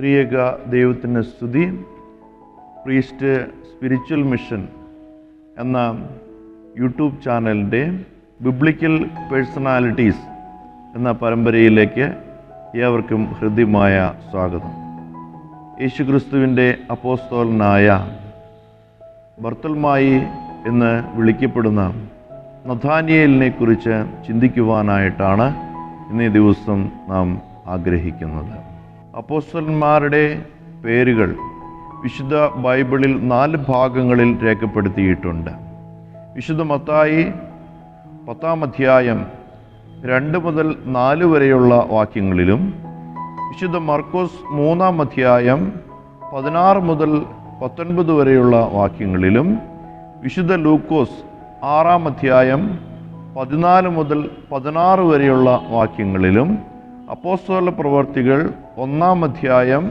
ത്രിയേക ദൈവത്തിന് സ്തുതി. പ്രീസ്റ്റ് സ്പിരിച്വൽ മിഷൻ എന്ന യൂട്യൂബ് ചാനലിൻ്റെ ബിബ്ലിക്കൽ പേഴ്സണാലിറ്റീസ് എന്ന പരമ്പരയിലേക്ക് ഏവർക്കും ഹൃദ്യമായ സ്വാഗതം. യേശുക്രിസ്തുവിൻ്റെ അപ്പോസ്തലനായ ബർത്തൽമായി എന്ന് വിളിക്കപ്പെടുന്ന നഥാനിയേലിനെ കുറിച്ച് ചിന്തിക്കുവാനായിട്ടാണ് ഇന്നേ ദിവസം നാം ആഗ്രഹിക്കുന്നത്. അപ്പോസ്തലന്മാരുടെ പേരുകൾ വിശുദ്ധ ബൈബിളിൽ 4 ഭാഗങ്ങളിൽ രേഖപ്പെടുത്തിയിട്ടുണ്ട്. വിശുദ്ധ മത്തായി 10-ാം അധ്യായം 2 മുതൽ 4 വരെയുള്ള വാക്യങ്ങളിലും, വിശുദ്ധ മർക്കോസ് 3-ാം അധ്യായം 16 മുതൽ 19 വരെയുള്ള വാക്യങ്ങളിലും, വിശുദ്ധ ലൂക്കോസ് 6-ാം അധ്യായം 14 മുതൽ 16 വരെയുള്ള വാക്യങ്ങളിലും, അപ്പോസ്തല പ്രവർത്തികൾ 1-ാം അധ്യായം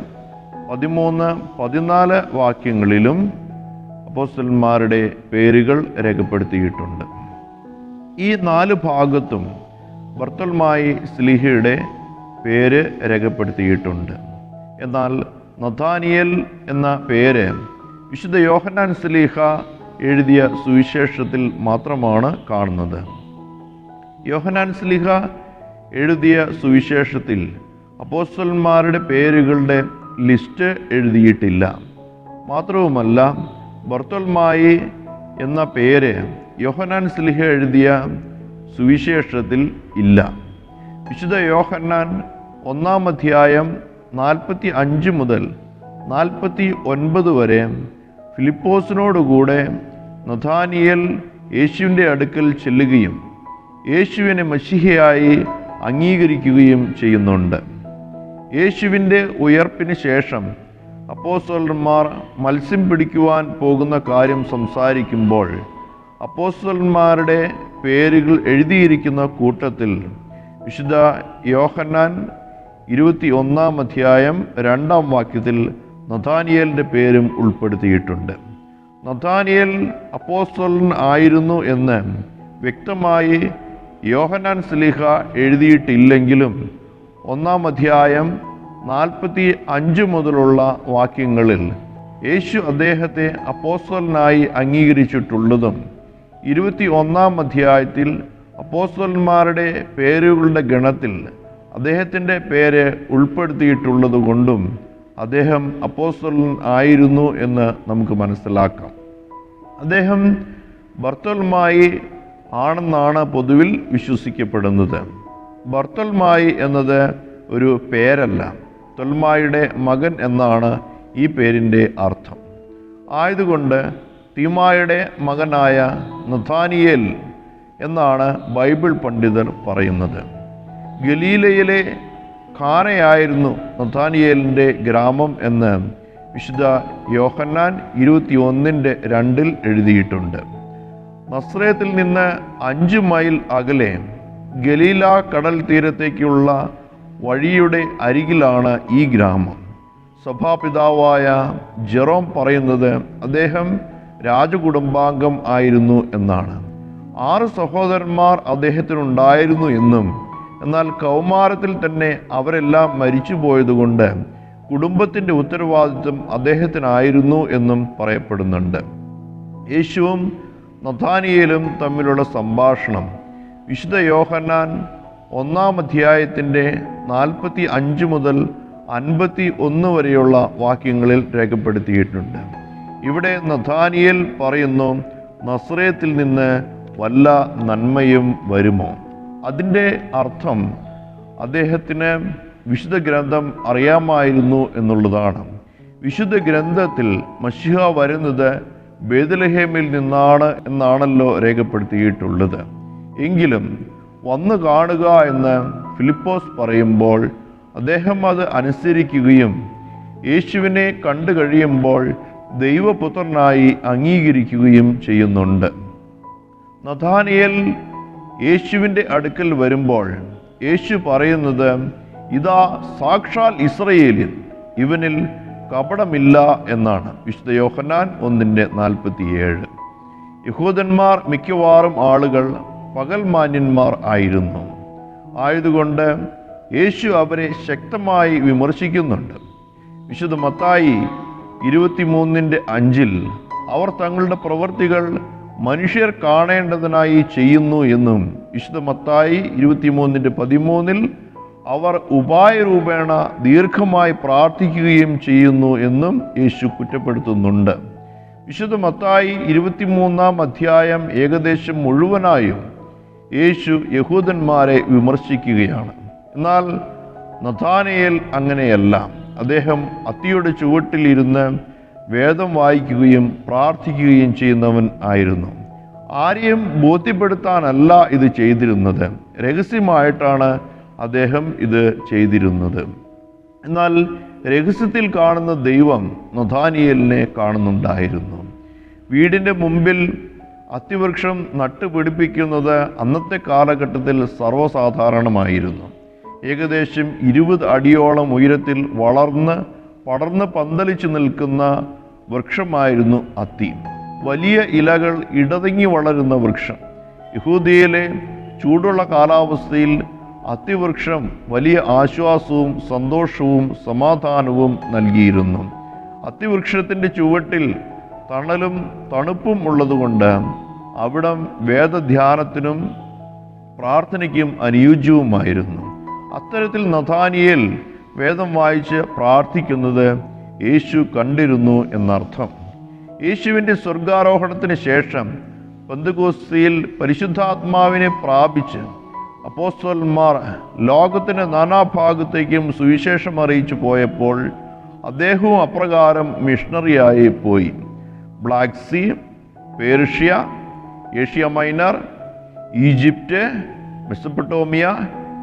13-14 വാക്യങ്ങളിലും അപ്പോസ്തലന്മാരുടെ പേരുകൾ രേഖപ്പെടുത്തിയിട്ടുണ്ട്. ഈ 4 ഭാഗത്തും ബർത്തൽമായി ശ്ലീഹയുടെ പേര് രേഖപ്പെടുത്തിയിട്ടുണ്ട്. എന്നാൽ നഥാനിയേൽ എന്ന പേര് വിശുദ്ധ യോഹന്നാൻ ശ്ലീഹ എഴുതിയ സുവിശേഷത്തിൽ മാത്രമാണ് കാണുന്നത്. യോഹന്നാൻ ശ്ലീഹ എഴുതിയ സുവിശേഷത്തിൽ അപ്പോസ്തലന്മാരുടെ പേരുകളുടെ ലിസ്റ്റ് എഴുതിയിട്ടില്ല. മാത്രവുമല്ല, ബർത്തൽമായി എന്ന പേര് യോഹന്നാൻ ശ്ലീഹ എഴുതിയ സുവിശേഷത്തിൽ ഇല്ല. വിശുദ്ധ യോഹന്നാൻ 1-ാം അധ്യായം 45 മുതൽ 49 വരെ ഫിലിപ്പോസിനോടുകൂടെ നഥാനിയേൽ യേശുവിൻ്റെ അടുക്കൽ ചെല്ലുകയും യേശുവിനെ മശിഹയായി അംഗീകരിക്കുകയും ചെയ്യുന്നുണ്ട്. യേശുവിൻ്റെ ഉയർപ്പിന് ശേഷം അപ്പോസ്തലന്മാർ മത്സ്യം പിടിക്കുവാൻ പോകുന്ന കാര്യം സംസാരിക്കുമ്പോൾ അപ്പോസ്തലന്മാരുടെ പേരുകൾ എഴുതിയിരിക്കുന്ന കൂട്ടത്തിൽ വിശുദ്ധ യോഹന്നാൻ 21-ാം അധ്യായം 2-ാം വാക്യത്തിൽ നഥാനിയേലിൻ്റെ പേരും ഉൾപ്പെടുത്തിയിട്ടുണ്ട്. നഥാനിയേൽ അപ്പോസ്തലൻ ആയിരുന്നു എന്ന് വ്യക്തമായി യോഹന്നാൻ ശ്ലീഹ എഴുതിയിട്ടില്ലെങ്കിലും 1-ാം അധ്യായം 45 മുതലുള്ള വാക്യങ്ങളിൽ യേശു അദ്ദേഹത്തെ അപ്പോസ്തലനായി അംഗീകരിച്ചിട്ടുള്ളതും 21-ാം അധ്യായത്തിൽ അപ്പോസ്തലന്മാരുടെ പേരുകളുടെ ഗണത്തിൽ അദ്ദേഹത്തിൻ്റെ പേര് ഉൾപ്പെടുത്തിയിട്ടുള്ളത് കൊണ്ടും അദ്ദേഹം അപ്പോസ്തലൻ ആയിരുന്നു എന്ന് നമുക്ക് മനസ്സിലാക്കാം. അദ്ദേഹം ബർത്തൽമായി ആണെന്നാണ് പൊതുവിൽ വിശ്വസിക്കപ്പെടുന്നത്. ബർത്തൽമായി എന്നത് ഒരു പേരല്ല, തൊൽമായുടെ മകൻ എന്നാണ് ഈ പേരിൻ്റെ അർത്ഥം. ആയതുകൊണ്ട് തീമായുടെ മകനായ നഥാനിയേൽ എന്നാണ് ബൈബിൾ പണ്ഡിതർ പറയുന്നത്. ഗലീലയിലെ ഖാനയായിരുന്നു നഥാനിയേലിൻ്റെ ഗ്രാമം എന്ന് വിശുദ്ധ യോഹന്നാൻ 21:2 എഴുതിയിട്ടുണ്ട്. നസ്രേത്തിൽ നിന്ന് 5 മൈൽ അകലെ ഗലീല കടൽ തീരത്തേക്കുള്ള വഴിയുടെ അരികിലാണ് ഈ ഗ്രാമം. സഭാപിതാവായ ജെറോം പറയുന്നത് അദ്ദേഹം രാജകുടുംബാംഗം ആയിരുന്നു എന്നാണ്. 6 സഹോദരന്മാർ അദ്ദേഹത്തിനുണ്ടായിരുന്നു എന്നും, എന്നാൽ കൗമാരത്തിൽ തന്നെ അവരെല്ലാം മരിച്ചു പോയതുകൊണ്ട് കുടുംബത്തിൻ്റെ ഉത്തരവാദിത്വം അദ്ദേഹത്തിനായിരുന്നു എന്നും പറയപ്പെടുന്നുണ്ട്. യേശുവും നഥാനിയേലും തമ്മിലുള്ള സംഭാഷണം വിശുദ്ധ യോഹന്നാൻ 1-ാം അധ്യായത്തിൻ്റെ 45 മുതൽ 51 വരെയുള്ള വാക്യങ്ങളിൽ രേഖപ്പെടുത്തിയിട്ടുണ്ട്. ഇവിടെ നഥാനിയേൽ പറയുന്നു, നസ്രേത്തിൽ നിന്ന് വല്ല നന്മയും വരുമോ? അതിൻ്റെ അർത്ഥം അദ്ദേഹത്തിന് വിശുദ്ധ ഗ്രന്ഥം അറിയാമായിരുന്നു എന്നുള്ളതാണ്. വിശുദ്ധ ഗ്രന്ഥത്തിൽ മശിഹ വരുന്നത് ബേത്ലഹേമിൽ നിന്നാണ് എന്നാണല്ലോ രേഖപ്പെടുത്തിയിട്ടുള്ളത്. എങ്കിലും വന്നു കാണുക എന്ന് ഫിലിപ്പോസ് പറയുമ്പോൾ അദ്ദേഹം അത് അനുസരിക്കുകയും യേശുവിനെ കണ്ടു കഴിയുമ്പോൾ ദൈവപുത്രനായി അംഗീകരിക്കുകയും ചെയ്യുന്നുണ്ട്. നഥാനിയേൽ യേശുവിൻ്റെ അടുക്കൽ വരുമ്പോൾ യേശു പറയുന്നത്, ഇതാ സാക്ഷാൽ ഇസ്രയേലിൻ, ഇവനിൽ കപടമില്ല എന്നാണ്. വിശുദ്ധ യോഹന്നാൻ 1:47. യഹൂദന്മാർ മിക്കവാറും ആളുകൾ പകൽമാന്യന്മാർ ആയിരുന്നു. ആയതുകൊണ്ട് യേശു അവരെ ശക്തമായി വിമർശിക്കുന്നുണ്ട്. വിശുദ്ധ മത്തായി 23:5 അവർ തങ്ങളുടെ പ്രവൃത്തികൾ മനുഷ്യർ കാണേണ്ടതിനായി ചെയ്യുന്നു എന്നും വിശുദ്ധ മത്തായി 23:13 അവർ ഉപായരൂപേണ ദീർഘമായി പ്രാർത്ഥിക്കുകയും ചെയ്യുന്നു എന്നും യേശു കുറ്റപ്പെടുത്തുന്നുണ്ട്. വിശുദ്ധ മത്തായി 23 ഏകദേശം മുഴുവനായും യേശു യഹൂദന്മാരെ വിമർശിക്കുകയാണ്. എന്നാൽ നഥാനയേൽ അങ്ങനെയല്ല. അദ്ദേഹം അത്തിയുടെ ചുവട്ടിലിരുന്ന് വേദം വായിക്കുകയും പ്രാർത്ഥിക്കുകയും ചെയ്യുന്നവൻ ആയിരുന്നു. ആരെയും ബോധ്യപ്പെടുത്താനല്ല ഇത് ചെയ്തിരുന്നത്, രഹസ്യമായിട്ടാണ് അദ്ദേഹം ഇത് ചെയ്തിരുന്നത്. എന്നാൽ രഹസ്യത്തിൽ കാണുന്ന ദൈവം നഥാനിയേലിനെ കാണുന്നുണ്ടായിരുന്നു. വീടിൻ്റെ മുമ്പിൽ അത്തിവൃക്ഷം നട്ടുപിടിപ്പിക്കുന്നത് അന്നത്തെ കാലഘട്ടത്തിൽ സർവ്വസാധാരണമായിരുന്നു. ഏകദേശം 20 അടിയോളം ഉയരത്തിൽ പടർന്ന് പന്തലിച്ചു നിൽക്കുന്ന വൃക്ഷമായിരുന്നു അത്തി. വലിയ ഇലകൾ ഇടതിങ്ങി വളരുന്ന വൃക്ഷം. യഹൂദിയയിലെ ചൂടുള്ള കാലാവസ്ഥയിൽ അത്തിവൃക്ഷം വലിയ ആശ്വാസവും സന്തോഷവും സമാധാനവും നൽകിയിരുന്നു. അത്തിവൃക്ഷത്തിൻ്റെ ചുവട്ടിൽ തണലും തണുപ്പും ഉള്ളതുകൊണ്ട് അവിടം വേദധ്യാനത്തിനും പ്രാർത്ഥനയ്ക്കും അനുയോജ്യവുമായിരുന്നു. അത്തരത്തിൽ നഥാനിയേൽ വേദം വായിച്ച് പ്രാർത്ഥിക്കുന്നത് യേശു കണ്ടിരുന്നു എന്നർത്ഥം. യേശുവിൻ്റെ സ്വർഗാരോഹണത്തിന് ശേഷം പെന്തക്കോസ്തിയിൽ പരിശുദ്ധാത്മാവിനെ പ്രാപിച്ച് അപ്പോസ്തലന്മാർ ലോകത്തിൻ്റെ നാനാഭാഗത്തേക്കും സുവിശേഷം അറിയിച്ചു പോയപ്പോൾ അദ്ദേഹവും അപ്രകാരം മിഷണറിയായി പോയി. Black Sea, Persia, Asia Minor, Egypt, Mesopotamia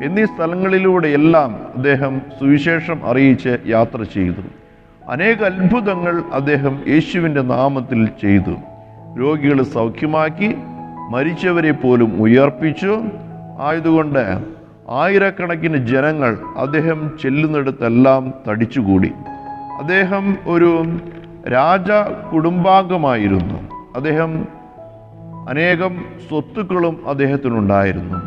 എന്നീ സ്ഥലങ്ങളിലൂടെയെല്ലാം അദ്ദേഹം സുവിശേഷം അറിയിച്ച് യാത്ര ചെയ്തു. അനേക അത്ഭുതങ്ങൾ അദ്ദേഹം യേശുവിൻ്റെ നാമത്തിൽ ചെയ്തു. രോഗികളെ സൗഖ്യമാക്കി, മരിച്ചവരെ പോലും ഉയർപ്പിച്ചു. ആയതുകൊണ്ട് ആയിരക്കണക്കിന് ജനങ്ങൾ അദ്ദേഹം ചെല്ലുന്നിടത്തെല്ലാം തടിച്ചുകൂടി. അദ്ദേഹം ഒരു രാജ കുടുംബാംഗമായിരുന്നു. അദ്ദേഹം അനേകം സ്വത്തുക്കളും അദ്ദേഹത്തിനുണ്ടായിരുന്നു.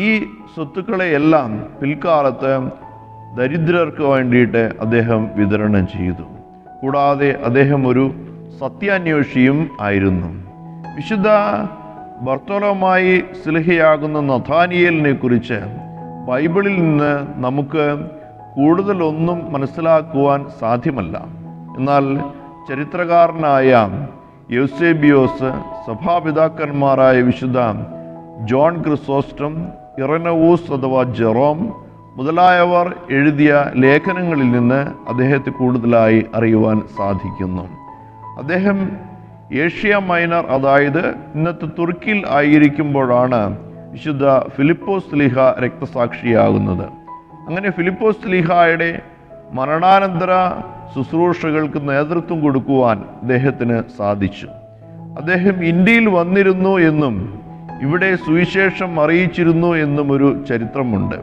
ഈ സ്വത്തുക്കളെയെല്ലാം പിൽക്കാലത്ത് ദരിദ്രർക്ക് വേണ്ടിയിട്ട് അദ്ദേഹം വിതരണം ചെയ്തു. കൂടാതെ അദ്ദേഹം ഒരു സത്യാന്വേഷിയും ആയിരുന്നു. വിശുദ്ധ ബർത്തോലോമായി സ്ലിഹയാകുന്ന നഥാനിയേലിനെ കുറിച്ച് ബൈബിളിൽ നിന്ന് നമുക്ക് കൂടുതലൊന്നും മനസ്സിലാക്കുവാൻ സാധ്യമല്ല. എന്നാൽ ചരിത്രകാരനായ യൂസേബിയോസ്, സഭാപിതാക്കന്മാരായ വിശുദ്ധ ജോൺ ക്രിസോസ്റ്റം, ഇറനവൂസ് അഥവാ ജെറോം മുതലായവർ എഴുതിയ ലേഖനങ്ങളിൽ നിന്ന് അദ്ദേഹത്തെ കൂടുതലായി അറിയുവാൻ സാധിക്കുന്നു. അദ്ദേഹം ഏഷ്യ മൈനർ, അതായത് ഇന്നത്തെ തുർക്കിയിൽ ആയിരിക്കുമ്പോഴാണ് വിശുദ്ധ ഫിലിപ്പോസ് സ്ലീഹ രക്തസാക്ഷിയാകുന്നത്. അങ്ങനെ ഫിലിപ്പോസ് സ്ലീഹായുടെ മരണാനന്തര ശുശ്രൂഷകൾക്ക് നേതൃത്വം കൊടുക്കുവാൻ അദ്ദേഹത്തിന് സാധിച്ചു. അദ്ദേഹം ഇന്ത്യയിൽ വന്നിരുന്നു എന്നും ഇവിടെ സുവിശേഷം അറിയിച്ചിരുന്നു എന്നും ഒരു ചരിത്രമുണ്ട്.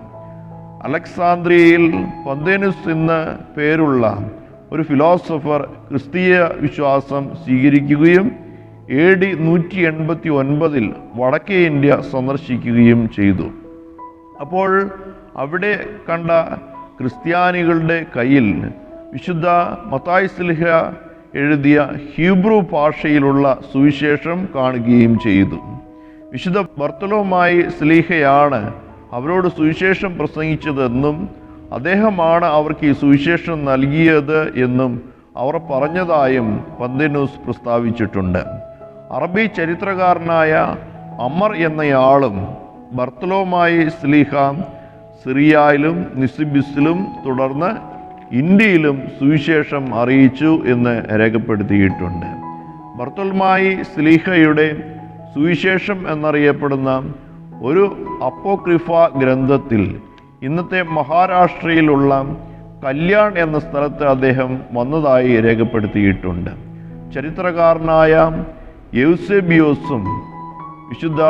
അലക്സാന്ദ്രിയയിൽ പന്തേനുസ് എന്ന പേരുള്ള ഒരു ഫിലോസഫർ ക്രിസ്തീയ വിശ്വാസം സ്വീകരിക്കുകയും AD 189 വടക്കേ ഇന്ത്യ സന്ദർശിക്കുകയും ചെയ്തു. അപ്പോൾ അവിടെ കണ്ട ക്രിസ്ത്യാനികളുടെ കയ്യിൽ വിശുദ്ധ മത്തായി സ്ലീഹ എഴുതിയ ഹീബ്രു ഭാഷയിലുള്ള സുവിശേഷം കാണുകയും ചെയ്തു. വിശുദ്ധ ബർത്തലോമായി സ്ലീഹയാണ് അവരോട് സുവിശേഷം പ്രസംഗിച്ചതെന്നും അദ്ദേഹമാണ് അവർക്ക് ഈ സുവിശേഷം നൽകിയത് എന്നും അവർ പറഞ്ഞതായും പന്തേനൂസ് പ്രസ്താവിച്ചിട്ടുണ്ട്. അറബി ചരിത്രകാരനായ അമർ എന്നയാളും ബർത്തലോമായി സ്ലീഹ സിറിയയിലും നിസിബിസിലും തുടർന്ന് ഇന്ത്യയിലും സുവിശേഷം അറിയിച്ചു എന്ന് രേഖപ്പെടുത്തിയിട്ടുണ്ട്. ബർത്തലോമായി സ്ലീഹയുടെ സുവിശേഷം എന്നറിയപ്പെടുന്ന ഒരു അപ്പോക്രിഫ ഗ്രന്ഥത്തിൽ ഇന്നത്തെ മഹാരാഷ്ട്രയിലുള്ള കല്യാൺ എന്ന സ്ഥലത്ത് അദ്ദേഹം വന്നതായി രേഖപ്പെടുത്തിയിട്ടുണ്ട്. ചരിത്രകാരനായ യൂസേബിയോസും വിശുദ്ധ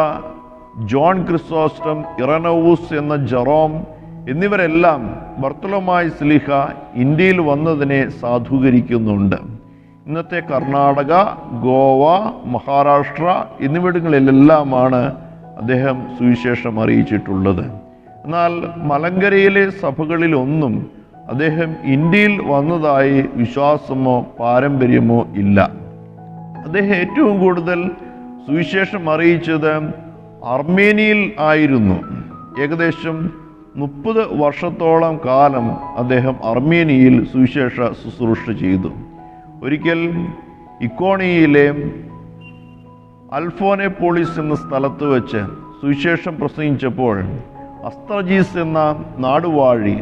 ജോൺ ക്രിസോസ്റ്റം, ഇറനവൂസ് എന്ന ജെറോം എന്നിവരെല്ലാം ബർത്തലോമായി സ്ലീഹ ഇന്ത്യയിൽ വന്നതിനെ സാധൂകരിക്കുന്നുണ്ട്. ഇന്നത്തെ കർണാടക, ഗോവ, മഹാരാഷ്ട്ര എന്നിവിടങ്ങളിലെല്ലാമാണ് അദ്ദേഹം സുവിശേഷം അറിയിച്ചിട്ടുള്ളത്. എന്നാൽ മലങ്കരയിലെ സഭകളിലൊന്നും അദ്ദേഹം ഇന്ത്യയിൽ വന്നതായി വിശ്വാസമോ പാരമ്പര്യമോ ഇല്ല. അദ്ദേഹം ഏറ്റവും കൂടുതൽ സുവിശേഷം അറിയിച്ചത് അർമേനിയയിൽ ആയിരുന്നു. ഏകദേശം 30 വർഷത്തോളം കാലം അദ്ദേഹം അർമേനിയയിൽ സുവിശേഷ ശുശ്രൂഷ ചെയ്തു. ഒരിക്കൽ ഇക്കോണിയയിലെ അൽഫോനെപോളിസ് എന്ന സ്ഥലത്ത് വെച്ച് സുവിശേഷം പ്രസംഗിച്ചപ്പോൾ അസ്ത്രജീസ് എന്ന നാടുവാഴി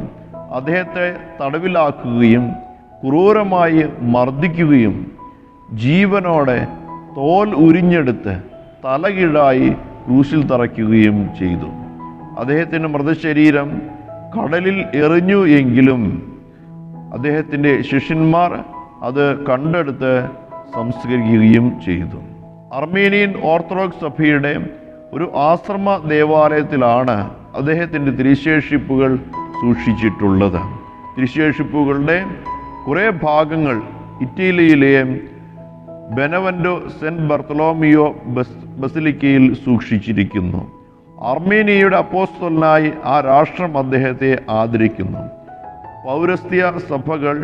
അദ്ദേഹത്തെ തടവിലാക്കുകയും ക്രൂരമായി മർദ്ദിക്കുകയും ജീവനോടെ തോൽ ഉരിഞ്ഞെടുത്ത് തലകീഴായി ക്രൂശിൽ തറയ്ക്കുകയും ചെയ്തു. അദ്ദേഹത്തിൻ്റെ മൃതശരീരം കടലിൽ എറിഞ്ഞു എങ്കിലും അദ്ദേഹത്തിൻ്റെ ശിഷ്യന്മാർ അത് കണ്ടെടുത്ത് സംസ്കരിക്കുകയും ചെയ്തു. അർമേനിയൻ ഓർത്തഡോക്സ് സഭയുടെ ഒരു ആശ്രമ ദേവാലയത്തിലാണ് അദ്ദേഹത്തിൻ്റെ തിരുശേഷിപ്പുകൾ സൂക്ഷിച്ചിട്ടുള്ളത്. തിരുശേഷിപ്പുകളുടെ കുറേ ഭാഗങ്ങൾ ഇറ്റലിയിലെ ബെനവൻറ്റോ സെൻറ്റ് ബർത്തലോമിയോ ബസിലിക്കയിൽ സൂക്ഷിച്ചിരിക്കുന്നു. അർമേനിയയുടെ അപ്പോസ്തലനായി ആ രാഷ്ട്രം അദ്ദേഹത്തെ ആദരിക്കുന്നു. പൗരസ്ത്യ സഭകൾ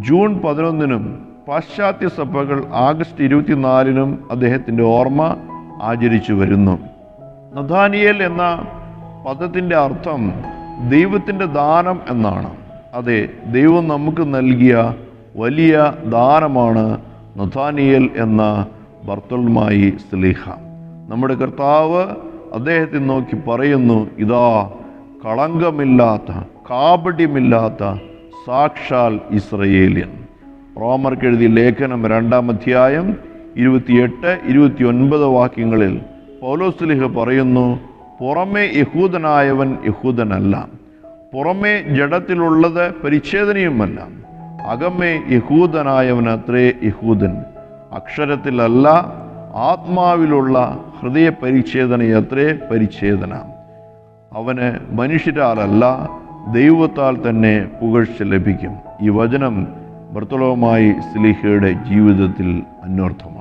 ജൂൺ 11-നും പാശ്ചാത്യ സഭകൾ ആഗസ്റ്റ് 24-നും അദ്ദേഹത്തിൻ്റെ ഓർമ്മ ആചരിച്ചു വരുന്നു. നഥാനിയേൽ എന്ന പദത്തിൻ്റെ അർത്ഥം ദൈവത്തിൻ്റെ ദാനം എന്നാണ്. അതെ, ദൈവം നമുക്ക് നൽകിയ വലിയ ദാനമാണ് നഥാനിയേൽ എന്ന ബർത്തലോമായി സ്ലീഹ. നമ്മുടെ കർത്താവ് അദ്ദേഹത്തെ നോക്കി പറയുന്നു, ഇതാ കളങ്കമില്ലാത്ത കാപട്യമില്ലാത്ത സാക്ഷാൽ ഇസ്രയേല്യൻ. റോമർക്ക് എഴുതിയ ലേഖനം 2-ാം അധ്യായം 28-29 വാക്യങ്ങളിൽ പൗലോസ്ലീഹ പറയുന്നു, പുറമേ യഹൂദനായവൻ യഹൂദനല്ല, പുറമേ ജഡത്തിലുള്ളത് പരിച്ഛേദനയുമല്ല, അകമേ യഹൂദനായവനത്രേ യഹൂദൻ, അക്ഷരത്തിലല്ല ആത്മാവിലുള്ള ഹൃദയ പരിച്ഛേദനയത്രേ പരിച്ഛേദന. അവന് മനുഷ്യരാലല്ല ദൈവത്താൽ തന്നെ പുകഴ്ച ലഭിക്കും. ഈ വചനം ബർത്തലോമായി സ്ലീഹയുടെ ജീവിതത്തിൽ അന്വർത്ഥമാണ്.